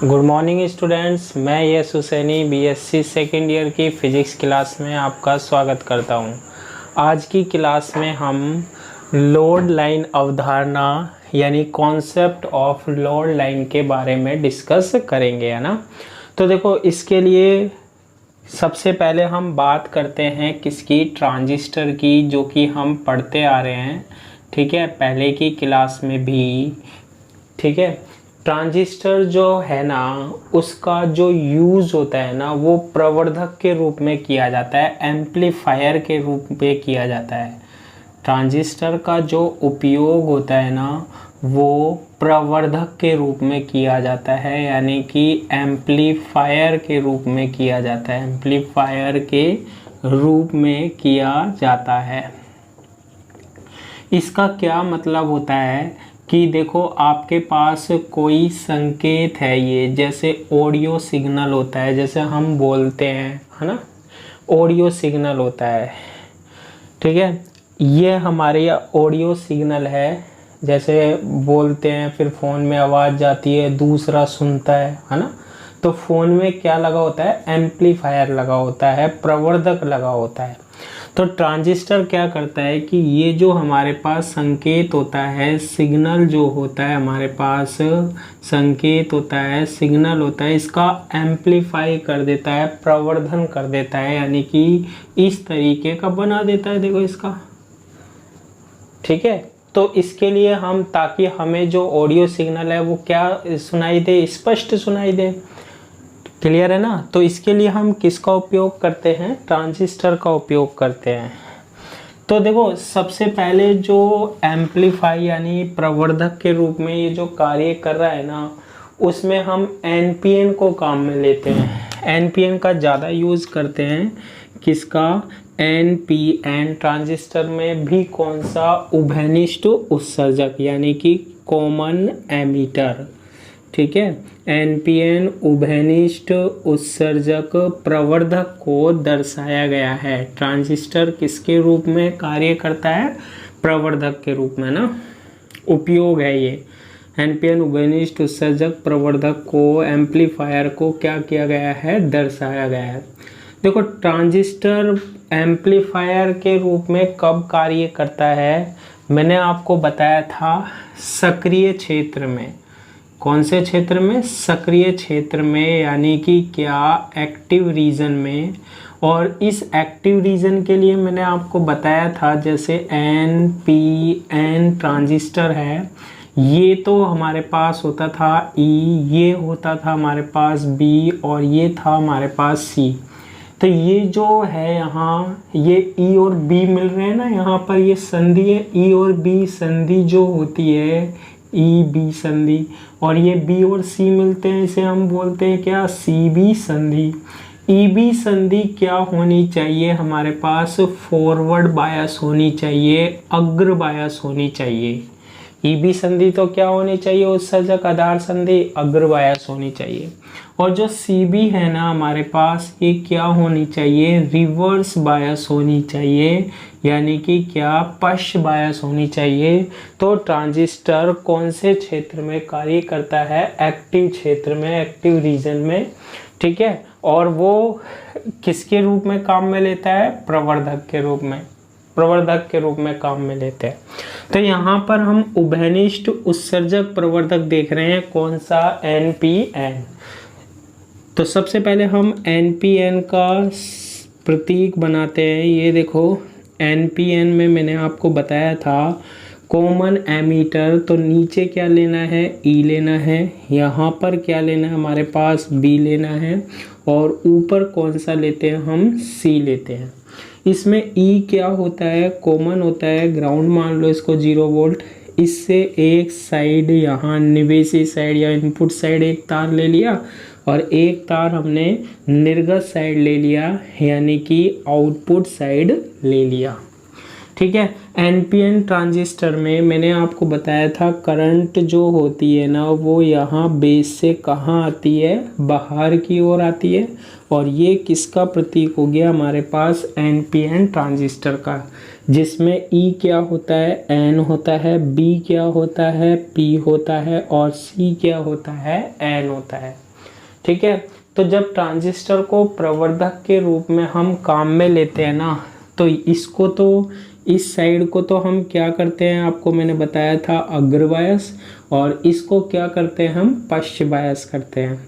Good morning students, मैं यश Husaini BSc second year की physics class में आपका स्वागत करता हूं। आज की क्लास में हम लोड लाइन अवधारणा यानी कॉन्सेप्ट ऑफ लोड लाइन के बारे में डिस्कस करेंगे, है ना। तो देखो, इसके लिए सबसे पहले हम बात करते हैं किसकी, ट्रांजिस्टर की, जो कि हम पढ़ते आ रहे हैं, ठीक है, पहले की क्लास में भी, ठीक है। ट्रांजिस्टर जो है ना, उसका जो यूज़ होता है ना, वो प्रवर्धक के रूप में किया जाता है, एम्पलीफायर के रूप में किया जाता है। ट्रांजिस्टर का जो उपयोग होता है ना, वो प्रवर्धक के रूप में किया जाता है, यानी कि एम्पलीफायर के रूप में किया जाता है, एम्पलीफायर के रूप में किया जाता है। इसका क्या मतलब होता है कि देखो, आपके पास कोई संकेत है, ये जैसे ऑडियो सिग्नल होता है, जैसे हम बोलते हैं, है ना, ऑडियो सिग्नल होता है, ठीक है। ये हमारे ऑडियो सिग्नल है, जैसे बोलते हैं, फिर फ़ोन में आवाज़ जाती है, दूसरा सुनता है ना। तो फ़ोन में क्या लगा होता है, एम्पलीफायर लगा होता है, प्रवर्धक लगा होता है। तो ट्रांजिस्टर क्या करता है कि ये जो हमारे पास संकेत होता है, सिग्नल जो होता है, हमारे पास संकेत होता है, सिग्नल होता है, इसका एम्पलीफाई कर देता है, प्रवर्धन कर देता है, यानी कि इस तरीके का बना देता है, देखो इसका, ठीक है। तो इसके लिए हम, ताकि हमें जो ऑडियो सिग्नल है वो क्या सुनाई दे, स्पष्ट सुनाई दे, क्लियर है ना। तो इसके लिए हम किसका उपयोग करते हैं, ट्रांजिस्टर का उपयोग करते हैं। तो देखो, सबसे पहले जो एम्पलीफाई यानी प्रवर्धक के रूप में ये जो कार्य कर रहा है ना, उसमें हम एनपीएन को काम में लेते हैं। एनपीएन का ज़्यादा यूज़ करते हैं, किसका, एनपीएन। ट्रांजिस्टर में भी कौन सा, उभयनिष्ठ उत्सर्जक यानी कि कॉमन एमीटर, ठीक है। एनपीएन उभयनिष्ठ उत्सर्जक प्रवर्धक को दर्शाया गया है। ट्रांजिस्टर किसके रूप में कार्य करता है, प्रवर्धक के रूप में ना, उपयोग है ये। एनपीएन उभयनिष्ठ उत्सर्जक प्रवर्धक को, एम्पलीफायर को क्या किया गया है, दर्शाया गया है। देखो, ट्रांजिस्टर एम्पलीफायर के रूप में कब कार्य करता है, मैंने आपको बताया था सक्रिय क्षेत्र में। कौन से क्षेत्र में, सक्रिय क्षेत्र में, यानी कि क्या, एक्टिव रीजन में। और इस एक्टिव रीजन के लिए मैंने आपको बताया था, जैसे एनपीएन ट्रांजिस्टर है, ये तो हमारे पास होता था ई, ये होता था हमारे पास बी, और ये था हमारे पास सी। तो ये जो है यहाँ, ये ई और बी मिल रहे हैं ना, यहाँ पर ये संधि है, ई और बी संधि जो होती है, ई बी संधि, और ये बी और सी मिलते हैं, इसे हम बोलते हैं क्या, सी बी संधि। ई बी संधि क्या होनी चाहिए, हमारे पास फॉरवर्ड बायस होनी चाहिए, अग्र बायस होनी चाहिए। ई बी संधि तो क्या होनी चाहिए, उत्सर्जक आधार संधि, अग्र बायस होनी चाहिए। और जो सी बी है ना हमारे पास, ये क्या होनी चाहिए, रिवर्स बायस होनी चाहिए, यानी कि क्या, पश्च बायस होनी चाहिए। तो ट्रांजिस्टर कौन से क्षेत्र में कार्य करता है, एक्टिव क्षेत्र में, एक्टिव रीजन में, ठीक है। और वो किसके रूप में काम में लेता है, प्रवर्धक के रूप में, प्रवर्धक के रूप में काम में लेते हैं। तो यहाँ पर हम उभयनिष्ठ उत्सर्जक प्रवर्धक देख रहे हैं, कौन सा, एनपीएन। तो सबसे पहले हम एनपीएन का प्रतीक बनाते हैं। ये देखो, एनपीएन में मैंने आपको बताया था कॉमन एमीटर, तो नीचे क्या लेना है, ई लेना है, यहाँ पर क्या लेना है, हमारे पास बी लेना है, और ऊपर कौन सा लेते हैं, हम सी लेते हैं। इसमें ई क्या होता है, कॉमन होता है, ग्राउंड मान लो इसको 0 वोल्ट। इससे एक साइड यहाँ निवेशी साइड या इनपुट साइड एक तार ले लिया, और एक तार हमने निर्गत साइड ले लिया, यानी कि आउटपुट साइड ले लिया, ठीक है। एनपीएन ट्रांजिस्टर में मैंने आपको बताया था, करंट जो होती है ना, वो यहाँ बेस से कहाँ आती है, बाहर की ओर आती है। और ये किसका प्रतीक हो गया, हमारे पास एनपीएन ट्रांजिस्टर का, जिसमें ई क्या होता है, एन होता है, बी क्या होता है, पी होता है, और सी क्या होता है, एन होता है। ठीक है। तो जब ट्रांजिस्टर को प्रवर्धक के रूप में हम काम में लेते हैं ना, तो इसको तो इस साइड को तो हम क्या करते हैं, आपको मैंने बताया था अग्र बायस, और इसको क्या करते हैं हम पश्च बायस करते हैं।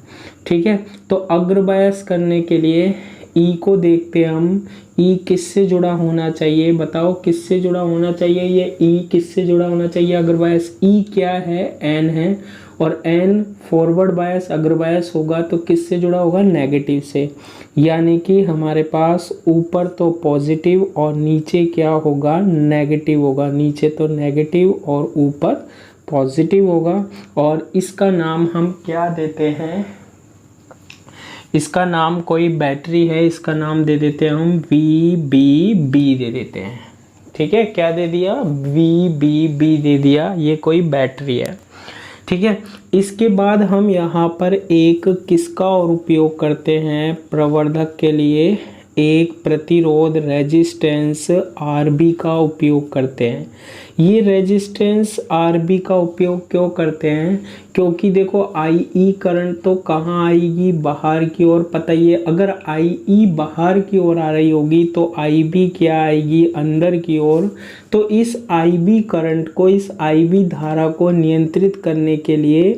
ठीक है। तो अग्र बायस करने के लिए ई को देखते हैं हम, ई किससे जुड़ा होना चाहिए, बताओ किससे जुड़ा होना चाहिए, ये ई किससे जुड़ा होना चाहिए अग्र बायस, ई क्या है एन है, और एन फॉरवर्ड बायस अग्र बायस होगा तो किससे जुड़ा होगा नेगेटिव से, यानी कि हमारे पास ऊपर तो पॉजिटिव और नीचे क्या होगा नेगेटिव होगा, नीचे तो नेगेटिव और ऊपर पॉजिटिव होगा। और इसका नाम हम क्या देते हैं, इसका नाम कोई बैटरी है, इसका नाम दे देते हैं हम VBB दे देते हैं। ठीक है, क्या दे दिया VBB दे दिया, ये कोई बैटरी है। ठीक है। इसके बाद हम यहाँ पर एक किसका और उपयोग करते हैं प्रवर्धक के लिए, एक प्रतिरोध रेजिस्टेंस RB का उपयोग करते हैं। ये रेजिस्टेंस RB का उपयोग क्यों करते हैं, क्योंकि देखो IE करंट तो कहाँ आएगी बाहर की ओर, पता ही है। अगर IE बाहर की ओर आ रही होगी तो IB क्या आएगी अंदर की ओर। तो इस IB करंट को, इस IB धारा को नियंत्रित करने के लिए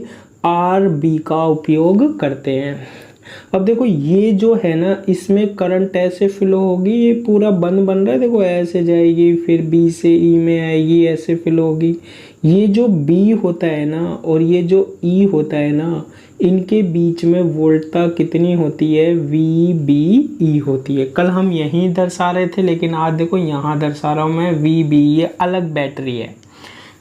RB का उपयोग करते हैं। अब देखो ये जो है ना, इसमें करंट ऐसे फ्लो होगी, ये पूरा बंद बन रहा है, देखो ऐसे जाएगी फिर B से E में आएगी, ऐसे फ्लो होगी। ये जो B होता है ना और ये जो E होता है ना, इनके बीच में वोल्टता कितनी होती है, VBE होती है। कल हम यहीं दर्शा रहे थे, लेकिन आज देखो यहाँ दर्शा रहा हूँ मैं VBE, ये अलग बैटरी है।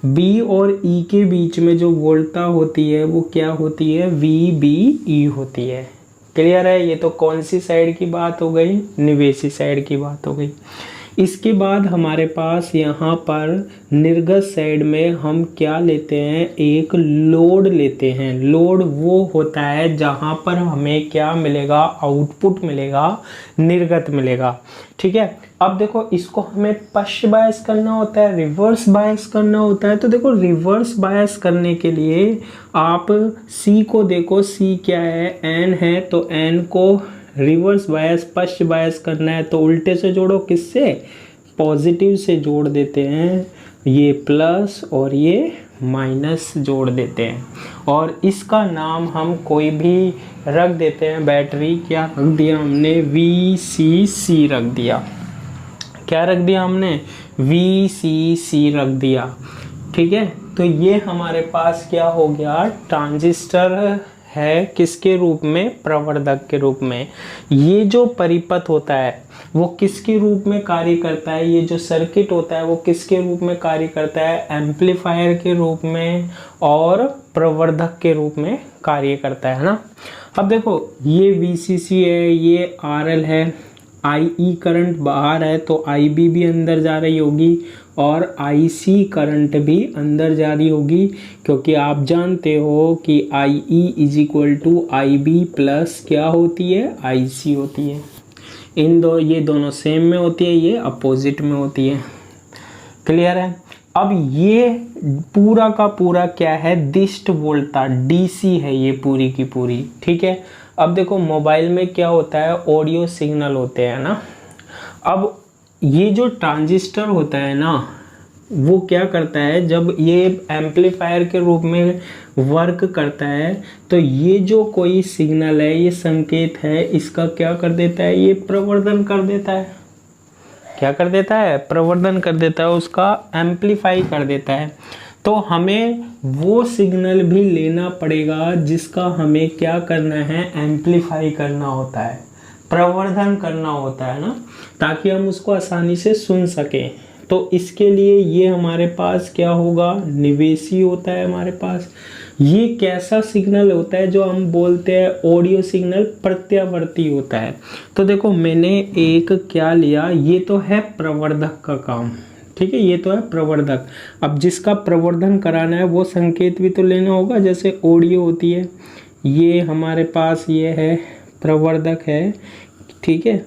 B और E के बीच में जो वोल्टता होती है वो क्या होती है, VBE होती है। क्लियर है। ये तो कौन सी साइड की बात हो गई, निवेशी साइड की बात हो गई। इसके बाद हमारे पास यहाँ पर निर्गत साइड में हम क्या लेते हैं, एक लोड लेते हैं। लोड वो होता है जहाँ पर हमें क्या मिलेगा, आउटपुट मिलेगा, निर्गत मिलेगा। ठीक है। अब देखो इसको हमें पश्च बायस करना होता है, रिवर्स बायस करना होता है। तो देखो रिवर्स बायस करने के लिए आप C को देखो, C क्या है, N है, तो N को रिवर्स बायस पश्च बायस करना है तो उल्टे से जोड़ो, किससे, पॉजिटिव से जोड़ देते हैं, ये प्लस और ये माइनस जोड़ देते हैं। और इसका नाम हम कोई भी रख देते हैं, बैटरी क्या रख दिया हमने, VCC रख दिया। क्या रख दिया हमने, VCC रख दिया। ठीक है। तो ये हमारे पास क्या हो गया, ट्रांजिस्टर है, किसके रूप में, प्रवर्धक के रूप में। ये जो परिपथ होता है वो किसके रूप में कार्य करता है, ये जो सर्किट होता है वो किसके रूप में कार्य करता है, एम्पलीफायर के रूप में और प्रवर्धक के रूप में कार्य करता है ना। अब देखो ये VCC है, ये RL है, IE करंट बाहर है तो IB भी अंदर जा रही होगी और IC करंट भी अंदर जा रही होगी, क्योंकि आप जानते हो कि IE is equal to IB plus क्या होती है, IC होती है। ये दोनों सेम में होती है, ये अपोजिट में होती है। क्लियर है। अब ये पूरा का पूरा क्या है, दिष्ट वोल्टता DC है ये पूरी की पूरी। ठीक है। अब देखो मोबाइल में क्या होता है, ऑडियो सिग्नल होते हैं ना। अब ये जो ट्रांजिस्टर होता है ना, वो क्या करता है, जब ये एम्पलीफायर के रूप में वर्क करता है तो ये जो कोई सिग्नल है, ये संकेत है, इसका क्या कर देता है, ये प्रवर्धन कर देता है। क्या कर देता है, प्रवर्धन कर देता है, उसका एम्पलीफाई कर देता है। तो हमें वो सिग्नल भी लेना पड़ेगा जिसका हमें क्या करना है, एम्पलीफाई करना होता है, प्रवर्धन करना होता है ना, ताकि हम उसको आसानी से सुन सकें। तो इसके लिए ये हमारे पास क्या होगा, निवेशी होता है हमारे पास। ये कैसा सिग्नल होता है, जो हम बोलते हैं ऑडियो सिग्नल प्रत्यावर्ती होता है। तो देखो मैंने एक क्या लिया, ये तो है प्रवर्धक का काम। ठीक है, ये तो है प्रवर्धक। अब जिसका प्रवर्धन कराना है वो संकेत भी तो लेना होगा, जैसे ऑडियो होती है, ये हमारे पास ये है प्रवर्धक है। ठीक है।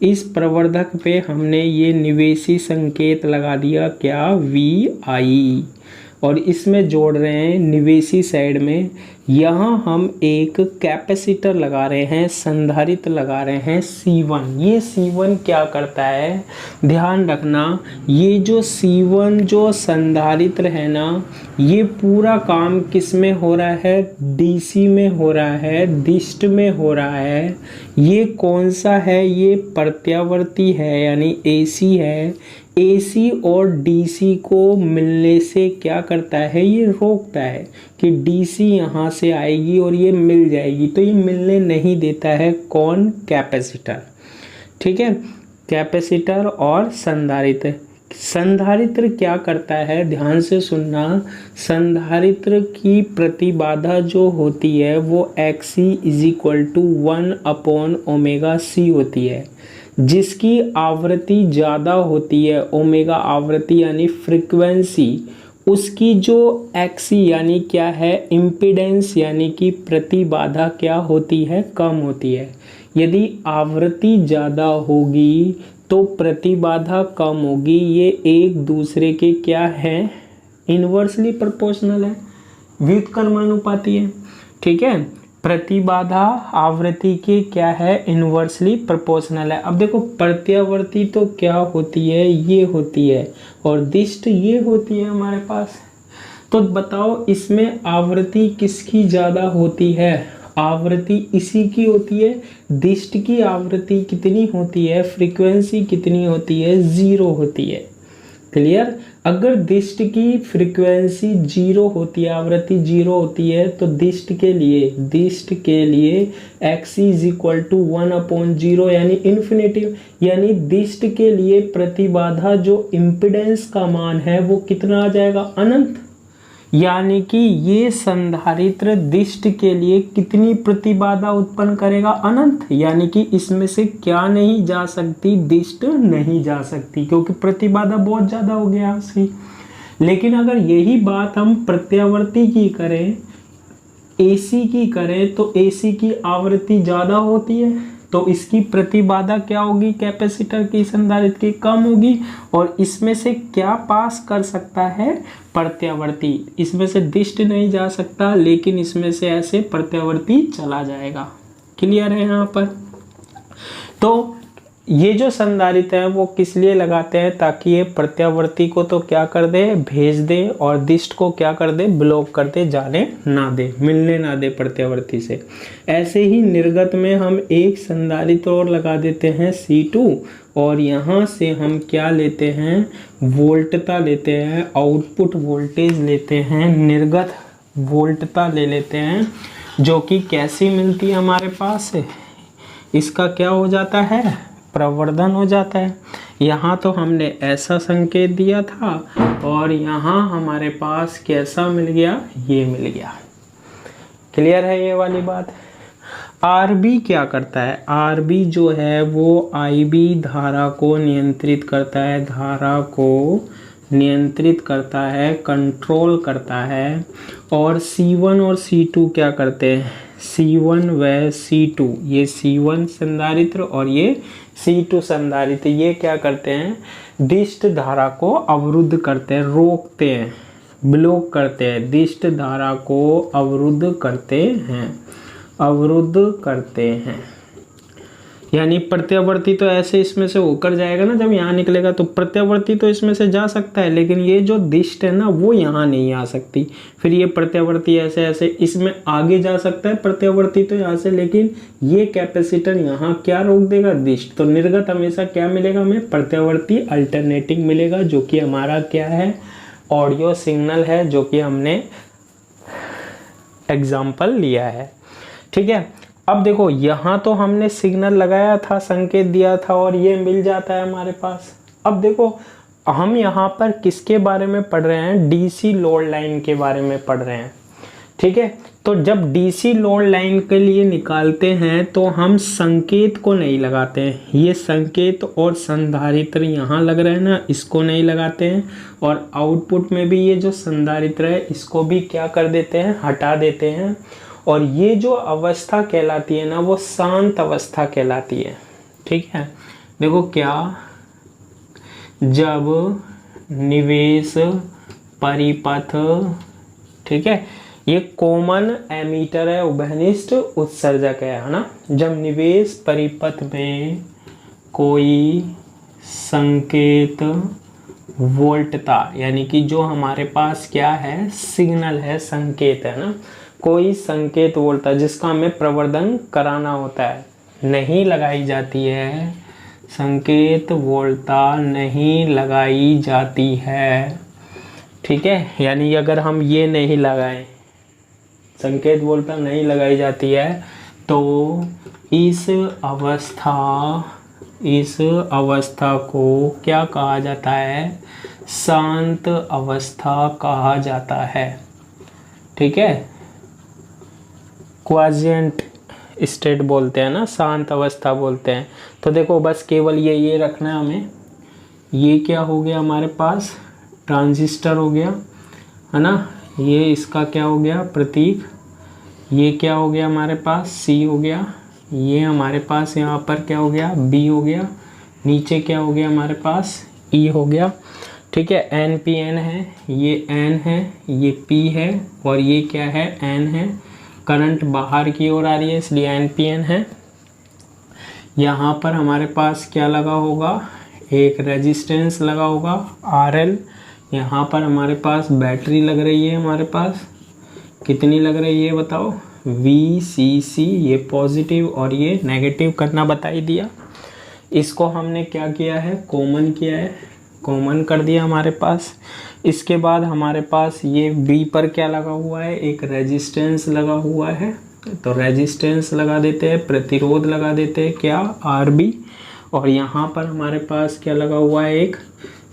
इस प्रवर्धक पे हमने ये निवेशी संकेत लगा दिया, क्या, VI, और इसमें जोड़ रहे हैं निवेशी साइड में यहाँ हम एक कैपेसिटर लगा रहे हैं, संधारित्र लगा रहे हैं C1। ये C1 क्या करता है, ध्यान रखना, ये जो C1 जो संधारित्र है ना, ये पूरा काम किस में हो रहा है, DC में हो रहा है, दिष्ट में हो रहा है। ये कौन सा है, ये प्रत्यावर्ती है यानी AC है। AC और DC को मिलने से क्या करता है, ये रोकता है कि DC यहाँ से आएगी और ये मिल जाएगी, तो ये मिलने नहीं देता है। कौन, कैपेसिटर। ठीक है, कैपेसिटर और संधारित्र। संधारित्र क्या करता है, ध्यान से सुनना, संधारित्र की प्रतिबाधा जो होती है वो Xc = 1/ωc होती है। जिसकी आवृत्ति ज़्यादा होती है, ओमेगा आवृत्ति यानी फ्रीक्वेंसी, उसकी जो Xc यानी क्या है, इम्पीडेंस यानी कि प्रतिबाधा क्या होती है, कम होती है। यदि आवृत्ति ज़्यादा होगी तो प्रतिबाधा कम होगी। ये एक दूसरे के क्या है, इन्वर्सली प्रोपोर्शनल है, व्युत्क्रमानुपाती है। ठीक है, प्रतिबाधा आवृत्ति के क्या है, इन्वर्सली प्रोपोर्शनल है। अब देखो प्रत्यावर्ती तो क्या होती है, ये होती है, और दिष्ट ये होती है हमारे पास। तो बताओ इसमें आवृत्ति किसकी ज़्यादा होती है, आवृत्ति इसी की होती है। दिष्ट की आवृत्ति कितनी होती है, फ्रीक्वेंसी कितनी होती है, 0 होती है। क्लियर। अगर दिष्ट की फ्रीक्वेंसी 0 होती है, आवृत्ति 0 होती है, तो दिष्ट के लिए Xc = 1/0 यानी इन्फिनिटिव, यानी दिष्ट के लिए प्रतिबाधा जो इम्पीडेंस का मान है वो कितना आ जाएगा, अनंत। यानी कि ये संधारित्र दिष्ट के लिए कितनी प्रतिबाधा उत्पन्न करेगा, अनंत। यानी कि इसमें से क्या नहीं जा सकती, दिष्ट नहीं जा सकती, क्योंकि प्रतिबाधा बहुत ज़्यादा हो गया उसकी। लेकिन अगर यही बात हम प्रत्यावर्ती की करें, AC की करें, तो AC की आवृत्ति ज़्यादा होती है, तो इसकी प्रतिबाधा क्या होगी, कैपेसिटर की, संधारित्र की, कम होगी। और इसमें से क्या पास कर सकता है, प्रत्यावर्ती। इसमें से दिष्ट नहीं जा सकता, लेकिन इसमें से ऐसे प्रत्यावर्ती चला जाएगा। क्लियर है यहाँ पर। तो ये जो संधारित्र है वो किस लिए लगाते हैं, ताकि ये प्रत्यावर्ती को तो क्या कर दे, भेज दे, और दिष्ट को क्या कर दे, ब्लॉक कर दे, जाने ना दे, मिलने ना दे प्रत्यावर्ती से। ऐसे ही निर्गत में हम एक संधारित्र और लगा देते हैं C2, और यहाँ से हम क्या लेते हैं, वोल्टता लेते हैं, आउटपुट वोल्टेज लेते हैं, निर्गत वोल्टता ले लेते हैं, जो कि कैसी मिलती है हमारे पास, इसका क्या हो जाता है, प्रवर्धन हो जाता है। यहाँ तो हमने ऐसा संकेत दिया था, और यहाँ हमारे पास कैसा मिल गया, ये मिल गया। क्लियर है ये वाली बात। RB क्या करता है, RB जो है वो IB धारा को नियंत्रित करता है, धारा को नियंत्रित करता है, कंट्रोल करता है। और C1 और C2 क्या करते हैं, C1 व C2, ये C1 संधारित्र और ये C2 संधारित्र, ये क्या करते हैं, दिष्ट धारा को अवरुद्ध करते हैं, रोकते हैं, ब्लॉक करते हैं, दिष्ट धारा को अवरुद्ध करते हैं, अवरुद्ध करते हैं। यानी प्रत्यावर्ती तो ऐसे इसमें से होकर जाएगा ना, जब यहाँ निकलेगा तो प्रत्यावर्ती तो इसमें से जा सकता है, लेकिन ये जो दिष्ट है ना वो यहाँ नहीं आ सकती। फिर ये प्रत्यावर्ती ऐसे ऐसे इसमें आगे जा सकता है, प्रत्यावर्ती तो यहाँ से, लेकिन ये कैपेसिटर यहाँ क्या रोक देगा, दिष्ट। तो निर्गत हमेशा क्या मिलेगा हमें, प्रत्यावर्ती अल्टरनेटिंग मिलेगा, जो कि हमारा क्या है, ऑडियो सिग्नल है, जो कि हमने एग्जाम्पल लिया है। ठीक है। अब देखो यहाँ तो हमने सिग्नल लगाया था, संकेत दिया था, और ये मिल जाता है हमारे पास। अब देखो हम यहाँ पर किसके बारे में पढ़ रहे हैं, DC लोड लाइन के बारे में पढ़ रहे हैं। ठीक है। तो जब DC लोड लाइन के लिए निकालते हैं तो हम संकेत को नहीं लगाते हैं, ये संकेत और संधारित्र यहाँ लग रहे हैं ना, इसको नहीं लगाते हैं। और आउटपुट में भी ये जो संधारित्र है इसको भी क्या कर देते हैं, हटा देते हैं। और ये जो अवस्था कहलाती है ना, वो शांत अवस्था कहलाती है। ठीक है। देखो क्या, जब निवेश परिपथ, ठीक है, ये कॉमन एमीटर है, उभयनिष्ठ उत्सर्जक है ना। जब निवेश परिपथ में कोई संकेत वोल्टता, यानी कि जो हमारे पास क्या है, सिग्नल है, संकेत है ना, कोई संकेत वोल्टता जिसका हमें प्रवर्धन कराना होता है, नहीं लगाई जाती है, संकेत वोल्टता नहीं लगाई जाती है, ठीक है। यानी अगर हम ये नहीं लगाएं, संकेत वोल्टता नहीं लगाई जाती है, तो इस अवस्था को क्या कहा जाता है, शांत अवस्था कहा जाता है, ठीक है। क्वाजिएंट स्टेट बोलते हैं ना, शांत अवस्था बोलते हैं। तो देखो बस केवल ये रखना है हमें। ये क्या हो गया हमारे पास, ट्रांजिस्टर हो गया है ना, ये इसका क्या हो गया, प्रतीक। ये क्या हो गया हमारे पास, सी हो गया। ये हमारे पास यहाँ पर क्या हो गया, बी हो गया। नीचे क्या हो गया हमारे पास, ई हो गया, ठीक है। एन पी एन है, ये एन है, ये पी है, और ये क्या है, एन है। करंट बाहर की ओर आ रही है, इसलिए एन पी एन है। यहाँ पर हमारे पास क्या लगा होगा, एक रेजिस्टेंस लगा होगा आर एल। यहाँ पर हमारे पास बैटरी लग रही है, हमारे पास कितनी लग रही है बताओ, वी सी सी। ये पॉजिटिव और ये नेगेटिव करना बता ही दिया। इसको हमने क्या किया है, कॉमन किया है, कॉमन कर दिया हमारे पास। इसके बाद हमारे पास ये बी पर क्या लगा हुआ है, एक रेजिस्टेंस लगा हुआ है, तो रेजिस्टेंस लगा देते हैं, प्रतिरोध लगा देते हैं, क्या, आर बी। और यहाँ पर हमारे पास क्या लगा हुआ है, एक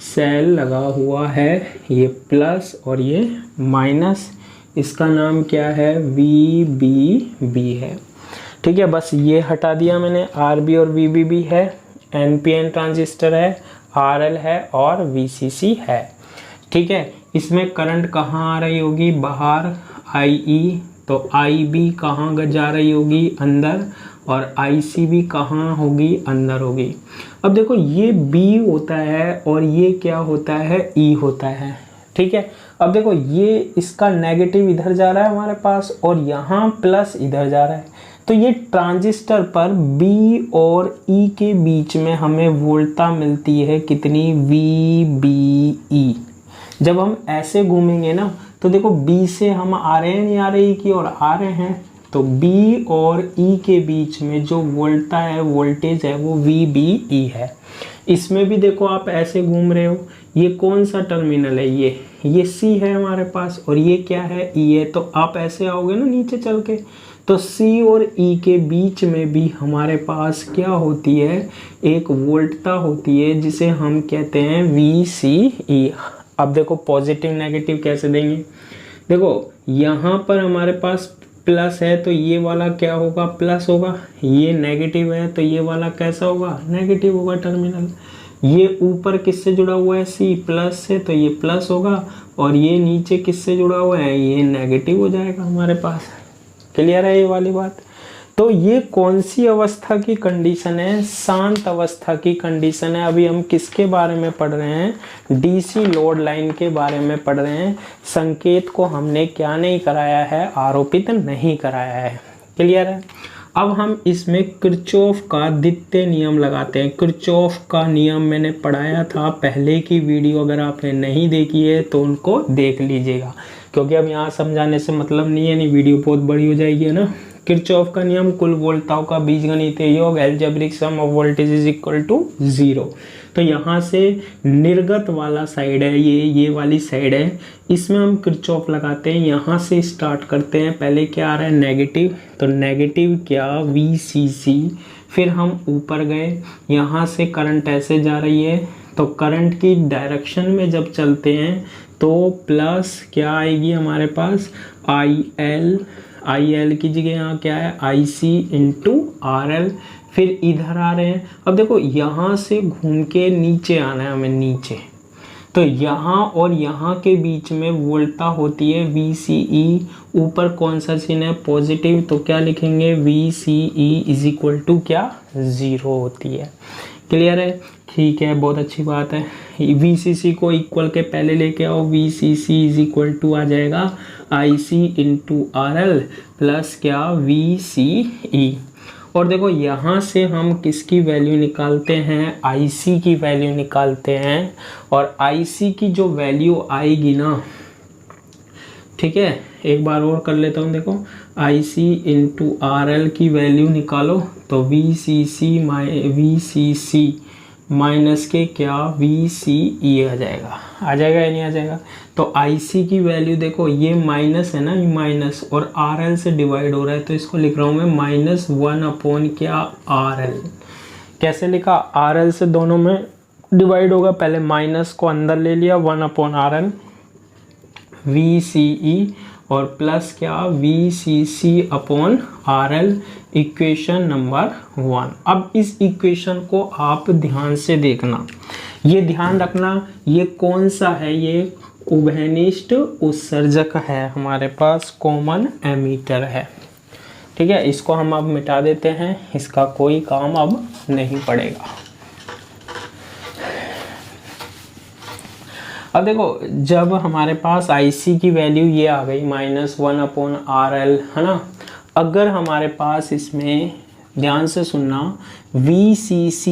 सेल लगा हुआ है, ये प्लस और ये माइनस। इसका नाम क्या है, वी बी बी है, ठीक है। बस ये हटा दिया मैंने, आर बी और वी बी बी है, एन पी एन ट्रांजिस्टर है, आर एल है और वी सी सी है, ठीक है। इसमें करंट कहाँ आ रही होगी, बाहर, आई ई, तो आई बी कहाँ जा रही होगी, अंदर, और आई सी भी कहाँ होगी, अंदर होगी। अब देखो ये बी होता है और ये क्या होता है, ई होता है, ठीक है। अब देखो ये इसका नेगेटिव इधर जा रहा है हमारे पास, और यहाँ प्लस इधर जा रहा है, तो ये ट्रांजिस्टर पर B और E के बीच में हमें वोल्टता मिलती है कितनी, VBE। जब हम ऐसे घूमेंगे ना, तो देखो B से हम आ रहे हैं, नहीं आ रहे E की ओर आ रहे हैं, तो B और E के बीच में जो वोल्टता है, वोल्टेज है, वो VBE है। इसमें भी देखो आप ऐसे घूम रहे हो, ये कौन सा टर्मिनल है, ये C है हमारे पास, और ये क्या है, E है। तो आप ऐसे आओगे ना नीचे चल के, तो C और E के बीच में भी हमारे पास क्या होती है, एक वोल्टता होती है, जिसे हम कहते हैं VCE। अब देखो पॉजिटिव नेगेटिव कैसे देंगे, देखो यहाँ पर हमारे पास प्लस है, तो ये वाला क्या होगा, प्लस होगा। ये नेगेटिव है, तो ये वाला कैसा होगा, नेगेटिव होगा टर्मिनल। ये ऊपर किससे जुड़ा हुआ है, C प्लस से, तो ये प्लस होगा, और ये नीचे किससे जुड़ा हुआ है, ये नेगेटिव हो जाएगा हमारे पास। क्लियर है ये वाली बात। तो ये कौन सी अवस्था की कंडीशन है, शांत अवस्था की कंडीशन है। अभी हम किसके बारे में पढ़ रहे हैं, डीसी लोड लाइन के बारे में पढ़ रहे हैं। संकेत को हमने क्या नहीं कराया है, आरोपित नहीं कराया है। क्लियर है। अब हम इसमें किरचॉफ का द्वितीय नियम लगाते हैं। किरचॉफ का नियम मैंने पढ़ाया था पहले की वीडियो, अगर आपने नहीं देखी है तो उनको देख लीजिएगा, क्योंकि अब यहाँ समझाने से मतलब नहीं है, नहीं वीडियो बहुत बड़ी हो जाएगी, है ना। किरचॉफ का नियम, कुल वोल्टताओं का बीजगणितीय योग, algebraic sum of voltage is equal to 0। तो यहाँ से निर्गत वाला साइड है, ये वाली साइड है, इसमें हम किरचॉफ लगाते हैं। यहाँ से स्टार्ट करते हैं, पहले क्या आ रहा है, नेगेटिव, तो नेगेटिव क्या, VCC। फिर हम ऊपर गए, यहाँ से करंट ऐसे जा रही है, तो करंट की डायरेक्शन में जब चलते हैं तो प्लस क्या आएगी हमारे पास, IL की जगह यहाँ क्या है, IC इंटू RL। फिर इधर आ रहे हैं, अब देखो यहाँ से घूम के नीचे आना है हमें, नीचे, तो यहाँ और यहाँ के बीच में वोल्टा होती है VCE, ऊपर कौन सा चिन्ह है, पॉजिटिव, तो क्या लिखेंगे VCE इज इक्वल टू क्या, 0 होती है। क्लियर है, ठीक है, बहुत अच्छी बात है। VCC को इक्वल के पहले लेके आओ, VCC इज इक्वल टू आ जाएगा IC इंटू RL प्लस क्या VCE। और देखो यहाँ से हम किसकी वैल्यू निकालते हैं, IC की वैल्यू निकालते हैं। और IC की जो वैल्यू आएगी ना, ठीक है, एक बार और कर लेता हूँ, देखो IC इंटू RL की वैल्यू निकालो तो VCC माइनस के क्या VCE आ जाएगा या नहीं आ जाएगा। तो IC की वैल्यू देखो, ये माइनस है ना, ये माइनस और RL से डिवाइड हो रहा है, तो इसको लिख रहा हूँ मैं -1 अपॉन क्या RL। कैसे लिखा, RL से दोनों में डिवाइड होगा, पहले माइनस को अंदर ले लिया, 1 अपॉन RL VCE और प्लस क्या VCC upon RL, equation number 1। अब इस इक्वेशन को आप ध्यान से देखना, ये ध्यान रखना, ये कौन सा है, ये उभयनिष्ठ उत्सर्जक है, हमारे पास कॉमन एमीटर है। ठीक है, इसको हम अब मिटा देते हैं, इसका कोई काम अब नहीं पड़ेगा। अब देखो, जब हमारे पास IC की वैल्यू ये आ गई -1 अपॉन RL, है ना, अगर हमारे पास इसमें ध्यान से सुनना, VCC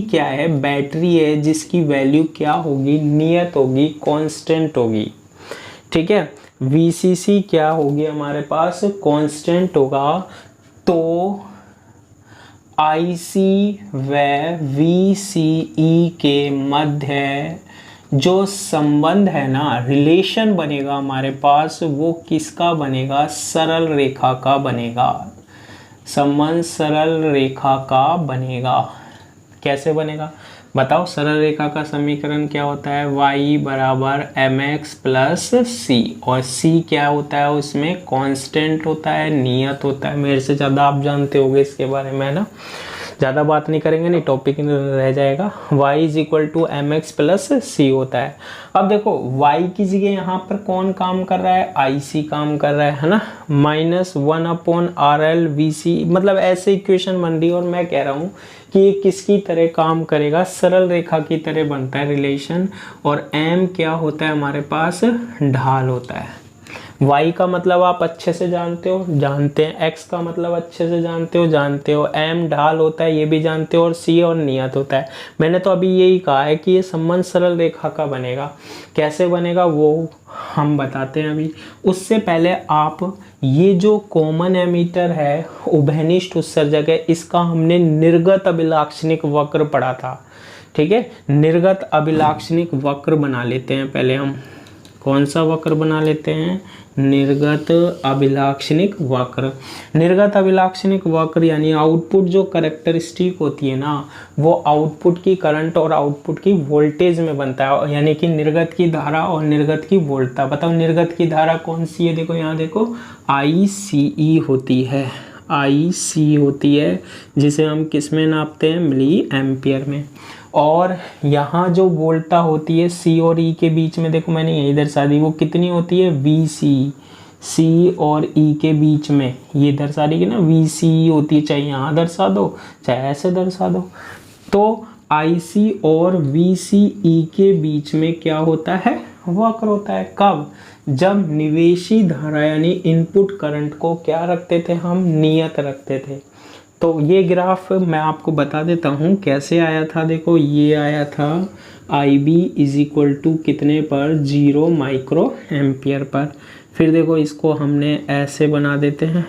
क्या है, बैटरी है जिसकी वैल्यू क्या होगी, नियत होगी, कांस्टेंट होगी। ठीक है, VCC क्या होगी हमारे पास, कांस्टेंट होगा। तो IC व VCE के मध्य जो संबंध है ना, रिलेशन बनेगा हमारे पास, वो किसका बनेगा, सरल रेखा का बनेगा। संबंध सरल रेखा का बनेगा। कैसे बनेगा बताओ, सरल रेखा का समीकरण क्या होता है, y बराबर mx प्लस c, और c क्या होता है, उसमें कांस्टेंट होता है, नियत होता है। मेरे से ज़्यादा आप जानते होगे इसके बारे में, ना ज़्यादा बात नहीं करेंगे, नहीं टॉपिक रह जाएगा। y is equal to mx plus c होता है। अब देखो, y की जगह यहाँ पर कौन काम कर रहा है, IC काम कर रहा है ना, -1 अपॉन RL VC, मतलब ऐसे इक्वेशन बन रही है। और मैं कह रहा हूँ कि ये किसकी तरह काम करेगा, सरल रेखा की तरह बनता है रिलेशन। और m क्या होता है हमारे पास, ढाल होता है। y का मतलब आप अच्छे से जानते हैं, x का मतलब अच्छे से जानते हो, m ढाल होता है, ये भी जानते हो, और c और नियत होता है। मैंने तो अभी यही कहा है कि ये संबंध सरल रेखा का बनेगा। कैसे बनेगा वो हम बताते हैं अभी। उससे पहले आप ये जो कॉमन एमीटर है, उभयनिष्ठ उत्सर्जक है, इसका हमने निर्गत अभिलाक्षणिक वक्र पढ़ा था। ठीक है, निर्गत अभिलाक्षणिक वक्र बना लेते हैं पहले हम। कौन सा वक्र बना लेते हैं, निर्गत अभिलाक्षणिक वक्र। निर्गत अभिलाक्षणिक वक्र यानी आउटपुट जो कैरेक्टरिस्टिक होती है ना, वो आउटपुट की करंट और आउटपुट की वोल्टेज में बनता है, यानी कि निर्गत की धारा और निर्गत की वोल्टता। बताओ निर्गत की धारा कौन सी है, देखो यहाँ देखो ICE होती है, IC होती है, जिसे हम किस में नापते हैं, मिली एम्पियर में। और यहाँ जो वोल्टा होती है C और E के बीच में, देखो मैंने यही दर्शा दी, वो कितनी होती है VC, C और E के बीच में ये दर्शा दी कि ना VCE होती है, चाहे यहाँ दर्शा दो चाहे ऐसे दर्शा दो। तो IC और VCE के बीच में क्या होता है, वक्र होता है। कब, जब निवेशी धारा यानी इनपुट करंट को क्या रखते थे हम, नियत रखते थे। तो ये ग्राफ मैं आपको बता देता हूँ कैसे आया था। देखो ये आया था IB इज इक्वल टू कितने पर, 0 माइक्रो एम्पियर पर। फिर देखो इसको हमने ऐसे बना देते हैं,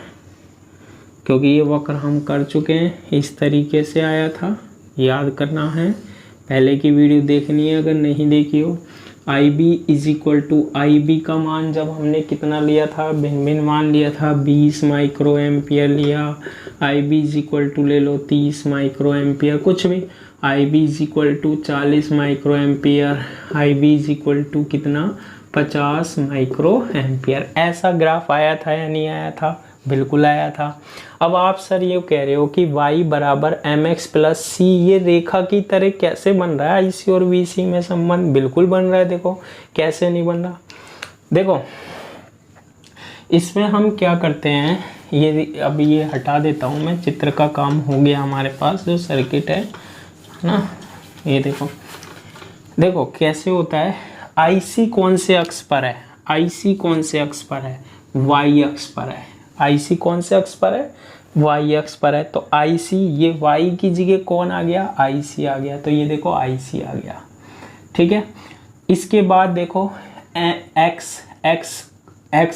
क्योंकि ये वक्र हम कर चुके हैं। इस तरीके से आया था, याद करना है, पहले की वीडियो देखनी है अगर नहीं देखी हो। IB is equal to, IB का मान जब हमने कितना लिया था, भिन्न भिन्न मान लिया था, 20 माइक्रो एम्पियर लिया। IB इज इक्वल टू ले लो 30 माइक्रो एम्पियर, कुछ भी। IB is equal to 40 micro ampere, IB is equal to कितना, 50 माइक्रो एम्पियर। ऐसा ग्राफ आया था या नहीं आया था, बिल्कुल आया था। अब आप सर ये कह रहे हो कि y बराबर एम एक्स प्लस सी, ये रेखा की तरह कैसे बन रहा है? IC और VC में संबंध बिल्कुल बन रहा है। देखो कैसे नहीं बन रहा, देखो इसमें हम क्या करते हैं, ये अब ये हटा देता हूँ मैं, चित्र का काम हो गया हमारे पास, जो सर्किट है ना, ये देखो देखो कैसे होता है। IC कौन से अक्ष पर है? IC कौन से अक्ष पर है? y अक्ष पर है। IC कौन से अक्ष पर है? y अक्ष पर है। तो IC, ये y की जगह कौन आ गया? IC आ गया। तो ये देखो IC आ गया, ठीक है। इसके बाद देखो x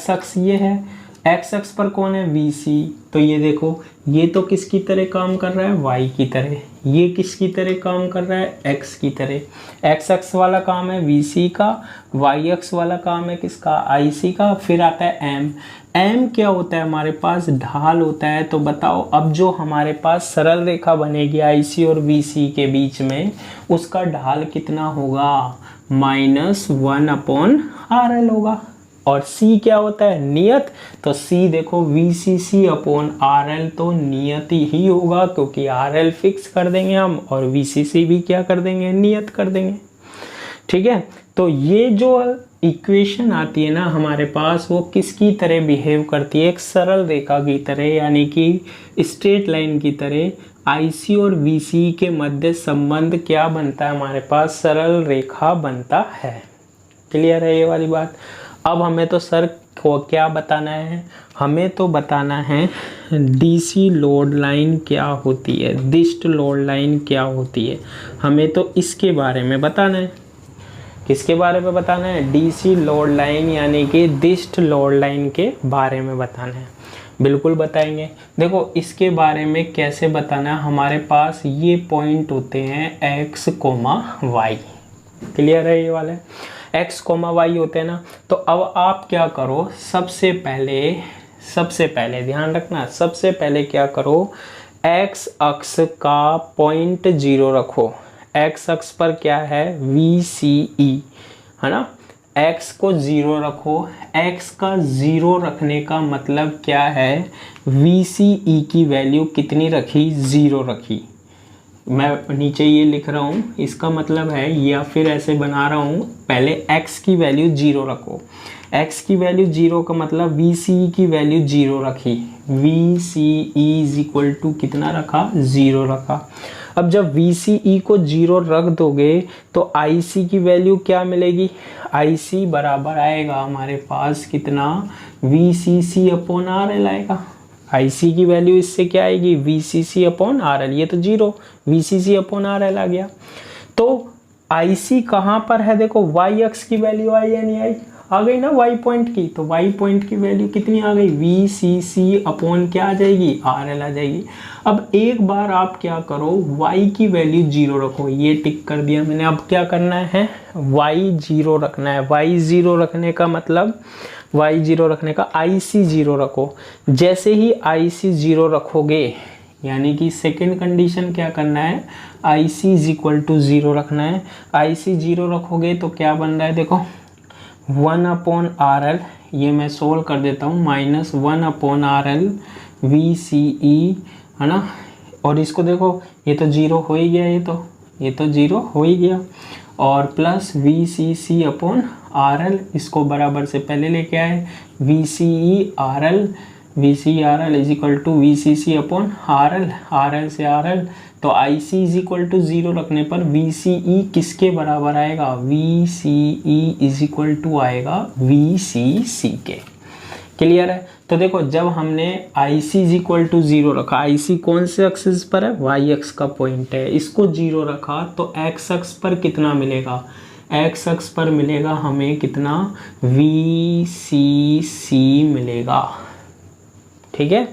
अक्ष ये है, x अक्ष पर कौन है? VC। तो ये देखो ये तो किसकी तरह काम कर रहा है? y की तरह। ये किसकी तरह काम कर रहा है? x की तरह। x अक्ष वाला काम है VC का, y अक्ष वाला काम है किसका? IC का। फिर आता है m क्या होता है? हमारे पास ढाल होता है। तो बताओ अब जो हमारे पास सरल रेखा बनेगी IC और VC के बीच में, उसका ढाल कितना होगा? -1/RL होगा। और C क्या होता है? नियत। तो C देखो VCC/RL, तो नियत ही होगा, क्योंकि RL फिक्स कर देंगे हम और VCC भी क्या कर देंगे? नियत कर देंगे, ठीक है। तो ये जो इक्वेशन आती है ना हमारे पास, वो किसकी तरह बिहेव करती है? एक सरल रेखा की तरह, यानी कि स्ट्रेट लाइन की तरह। IC और VC के मध्य संबंध क्या बनता है हमारे पास? सरल रेखा बनता है। क्लियर है ये वाली बात? अब हमें तो सर को क्या बताना है? हमें तो बताना है DC लोड लाइन क्या होती है, दिष्ट लोड लाइन क्या होती है, हमें तो इसके बारे में बताना है। किसके बारे में बताना है? DC लोड लाइन, यानी कि दिष्ट लोड लाइन के बारे में बताना है। बिल्कुल बताएंगे। देखो इसके बारे में कैसे बताना है, हमारे पास ये पॉइंट होते हैं x, y। क्लियर है ये वाले? x, y होते हैं ना। तो अब आप क्या करो, सबसे पहले ध्यान रखना, सबसे पहले क्या करो, x अक्ष का पॉइंट 0 रखो। x अक्ष पर क्या है? VCE है ना। x को 0 रखो। x का 0 रखने का मतलब क्या है? VCE की वैल्यू कितनी रखी? 0 रखी। मैं नीचे ये लिख रहा हूँ, इसका मतलब है, या फिर ऐसे बना रहा हूँ, पहले x की वैल्यू 0 रखो। x की वैल्यू 0 का मतलब VCE की वैल्यू 0 रखी। VCE इज इक्वल टू कितना रखा? 0 रखा। अब जब VCE को 0 रख दोगे तो IC की वैल्यु क्या मिलेगी? IC बराबर आएगा हमारे पास कितना? VCC/RL आएगा। IC की वैल्यू इससे क्या आएगी? VCC/RL। ये तो 0, VCC/RL आ गया। तो IC कहाँ पर है? देखो y अक्ष की वैल्यू आई या नहीं आई? आ गई ना y पॉइंट की। तो y पॉइंट की वैल्यू कितनी आ गई? VCC/ क्या आ जाएगी? RL आ जाएगी। अब एक बार आप क्या करो, y की वैल्यू 0 रखो। ये टिक कर दिया मैंने। अब क्या करना है? y 0 रखना है। y 0 रखने का मतलब, y 0 रखने का IC 0 रखो। जैसे ही IC 0 रखोगे, यानी कि सेकंड कंडीशन क्या करना है? IC इज इक्वल टू 0 रखना है। IC 0 रखोगे तो क्या बन रहा है? देखो 1/RL, ये मैं सोल्व कर देता हूँ, -1/RL VCE है ना। और इसको देखो, ये तो 0 हो ही गया, ये तो 0 हो ही गया। और प्लस VCC/RL, इसको बराबर से पहले लेके आए, VCE/RL is equal to VCC/RL, RL से RL। तो IC इज इक्वल टू 0 रखने पर VCE किसके बराबर आएगा? VCE इज इक्वल टू आएगा VCC के। क्लियर है? तो देखो जब हमने IC इज इक्वल टू 0 रखा, IC कौन से एक्सिस पर है? y अक्ष का पॉइंट है। इसको 0 रखा तो x अक्ष पर कितना मिलेगा? x अक्ष पर मिलेगा हमें कितना? VCC मिलेगा। ठीक है,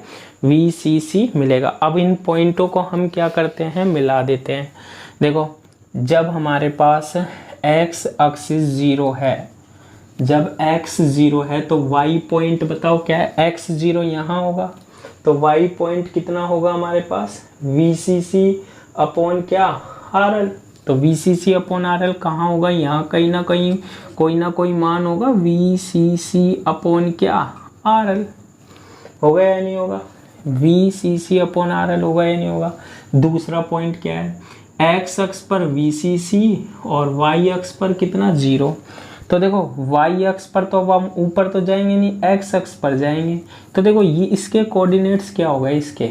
VCC मिलेगा। अब इन पॉइंटों को हम क्या करते हैं? मिला देते हैं। देखो जब हमारे पास x एक्सिस 0 है, जब x 0 है तो y पॉइंट बताओ क्या है? x 0 यहाँ होगा, तो y पॉइंट कितना होगा हमारे पास? VCC/ क्या? RL। तो VCC/RL कहाँ होगा? यहाँ कहीं ना कहीं कोई ना कोई मान होगा, VCC/ क्या? RL। होगा या नहीं होगा, V C C upon R L होगा या नहीं होगा। दूसरा पॉइंट क्या है, एक्स अक्ष पर वी सी सी और वाई अक्ष पर कितना 0। तो देखो वाई अक्ष पर तो अब हम ऊपर तो जाएंगे नहीं, एक्स अक्ष पर जाएंगे। तो देखो ये इसके कोऑर्डिनेट्स क्या होगा इसके,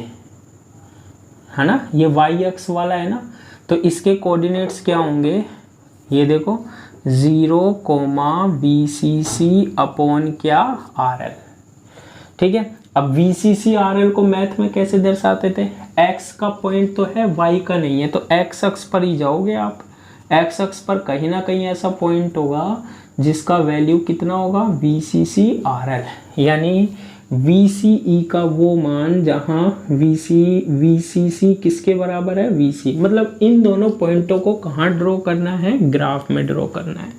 है ना, ये वाई अक्ष वाला है ना, तो इसके कोऑर्डिनेट्स क्या होंगे, ये देखो 0, बी सी सी अपॉन क्या आर एल। ठीक है, अब V C C R L को मैथ में कैसे दर्शाते थे, एक्स का पॉइंट तो है वाई का नहीं है, तो एक्स अक्ष पर ही जाओगे आप। एक्स अक्ष पर कहीं ना कहीं ऐसा पॉइंट होगा जिसका वैल्यू कितना होगा, V C C R L, यानी वी सी ई का वो मान जहाँ वी सी सी किसके बराबर है, वी सी। मतलब इन दोनों पॉइंटों को कहाँ ड्रॉ करना है, ग्राफ में ड्रॉ करना है,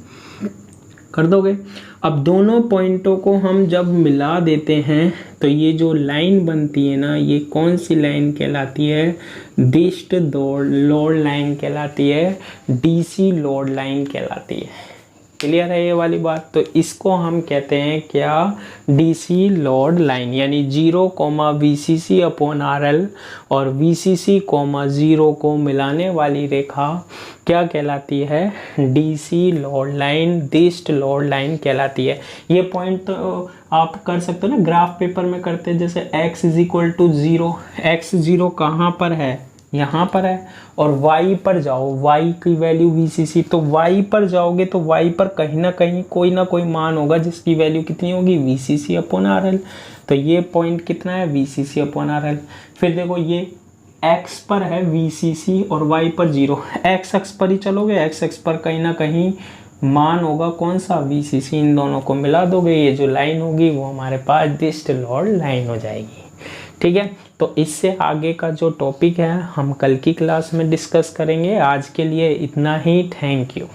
कर दोगे। अब दोनों पॉइंटों को हम जब मिला देते हैं तो ये जो लाइन बनती है ना, ये कौन सी लाइन कहलाती है, डिस्ट लोड लाइन कहलाती है, डीसी लोड लाइन कहलाती है। क्लियर है ये वाली बात। तो इसको हम कहते हैं क्या, डीसी लोड लाइन, यानी 0, VCC अपॉन RL और VCC, 0 को मिलाने वाली रेखा क्या कहलाती है, डीसी लोड लाइन, डिस्ट लोड लाइन कहलाती है। ये पॉइंट तो आप कर सकते हो ना, ग्राफ पेपर में करते हैं, जैसे x = 0, x0 कहाँ पर है, यहाँ पर है, और y पर जाओ, y की वैल्यू VCC, तो y पर जाओगे तो y पर कहीं ना कहीं कोई ना कोई मान होगा जिसकी वैल्यू कितनी होगी, VCC अपॉन RL। तो ये पॉइंट कितना है, VCC अपॉन RL। फिर देखो ये x पर है VCC और y पर 0, x अक्ष पर ही चलोगे, x अक्ष पर कहीं ना कहीं मान होगा कौन सा, VCC। इन दोनों को मिला दोगे, ये जो लाइन होगी वो हमारे पास डिस्ट लोड लाइन हो जाएगी। ठीक है, तो इससे आगे का जो टॉपिक है हम कल की क्लास में डिस्कस करेंगे। आज के लिए इतना ही, थैंक यू।